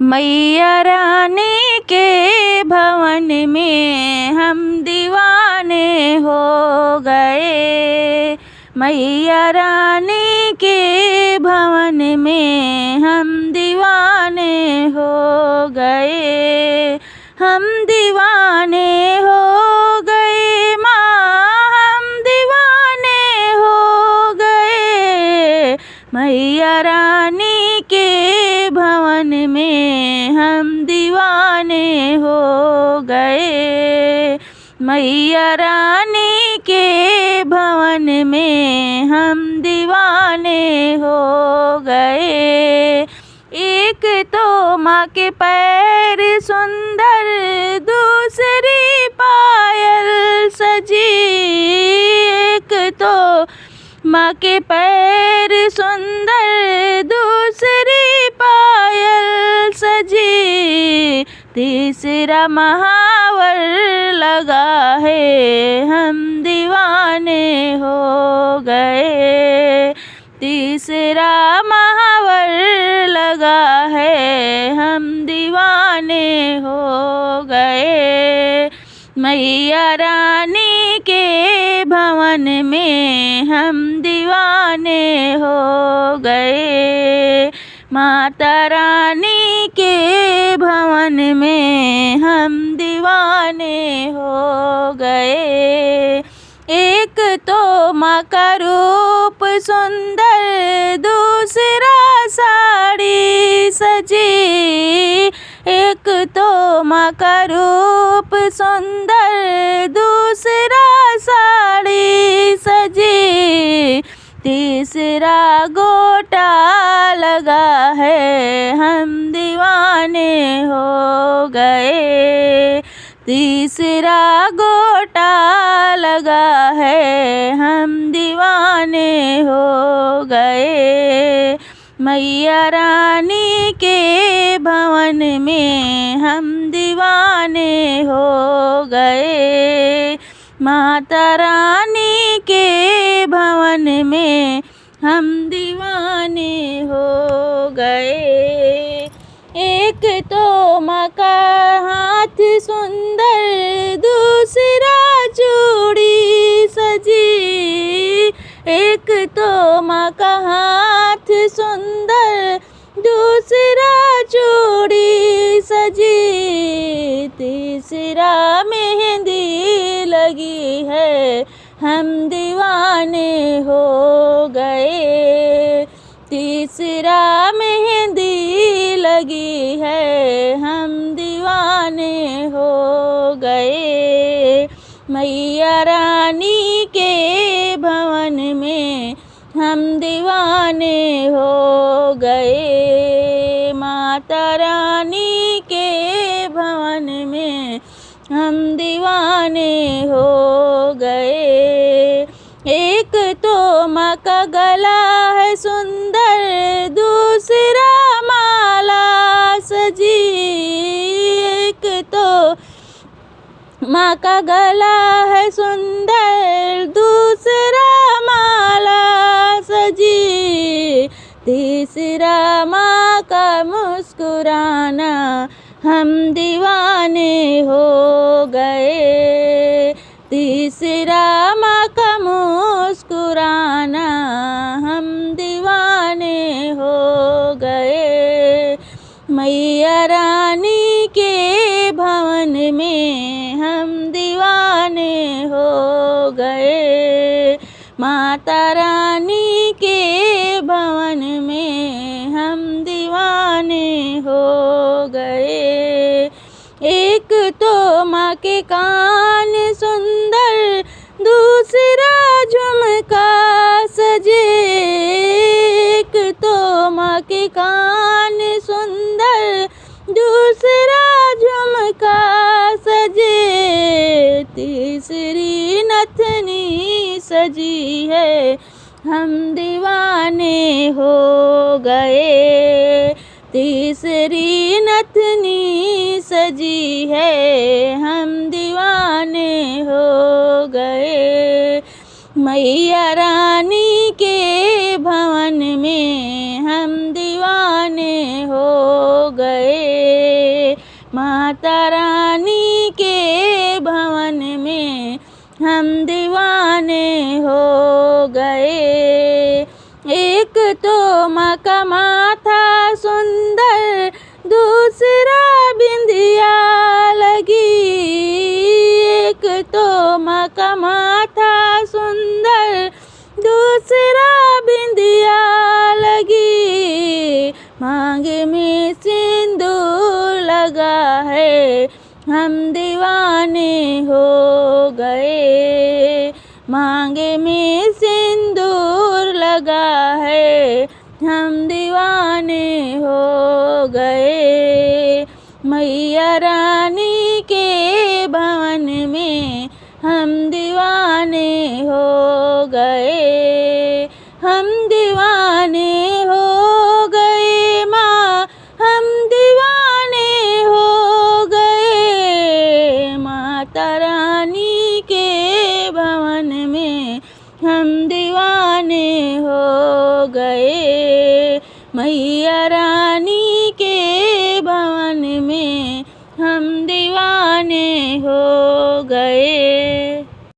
मैया रानी के भवन में हम दीवाने हो गए। मैया रानी के भवन में हम दीवाने हो गए। हम दीवाने हो गए माँ, हम दीवाने हो गए। मैया रानी के भवन में हम दीवाने हो गए। मैया रानी के भवन में हम दीवाने हो गए। एक तो माँ के पैर सुंदर, दूसरी पायल सजी। एक तो माँ के पैर सुंदर, दूसरी पायल सजी। तीसरा महावर लगा है, हम दीवाने हो गए। तीसरा महावर लगा है, हम दीवाने हो गए। मैया रानी के भवन में हम दीवाने हो गए। माता रानी के भवन में हम दीवाने हो गए। एक तो माँ का रूप सुंदर, दूसरा साड़ी सजी। एक तो माँ का रूप सुंदर, दूसरा साड़ी सजी। तीसरा गोटा लगा है, हम दीवाने हो गए। तीसरा गोटा लगा है, हम दीवाने हो गए। मैया रानी के भवन में हम दीवाने हो गए। माता रानी के भवन में हम दीवाने हो गए। एक तो माँ का हाथ सुंदर, दूसरा चूड़ी सजी। एक तो माँ का हाथ सुंदर, दूसरा चूड़ी सजी। तीसरा मेहंदी लगी है, हम दीवाने हो गए। तीसरा मेहंदी लगी है, हम दीवाने हो गए। मैया रानी के भवन में हम दीवाने हो गए। माता रानी के भवन में हम दीवाने हो गए। एक तो माँ का गला है सुंदर, दूसरा माला सजी। एक तो माँ का गला है सुंदर, दूसरा माला सजी। तीसरा माँ का मुस्कुराना, हम दीवाने हो गए। तीसरा माँ का मुस्कुराना, हम दीवाने हो गए। मैया रानी के भवन में हम दीवाने हो गए। माता रानी के भवन में हम दीवाने हो गए। एक तो माँ के कान सुंदर, दूसरा झुमका सजे। एक तो माँ के कान सुंदर, दूसरा झुमका सजे। तीसरी नथनी सजी है, हम दीवाने हो गए। तीसरी नथनी सजी है, हम दीवाने हो गए। मैया रानी के भवन में हम दीवाने हो गए। माता रानी के भवन में हम दीवाने हो गए। एक तो माँ का माथा सुंदर, दूसरा बिंदिया लगी। एक तो माँ का माथा सुंदर, दूसरा बिंदिया लगी। मांग में सिंदूर लगा है, हम दीवाने हो गए। मांग में सिंदूर लगा है, हम दीवाने हो गए। मैया रानी के भवन में हम दीवाने हो गए। हम दीवाने हो गए माँ, हम दीवाने हो गए। माता रानी के भवन में हम दीवाने हो गए। मैया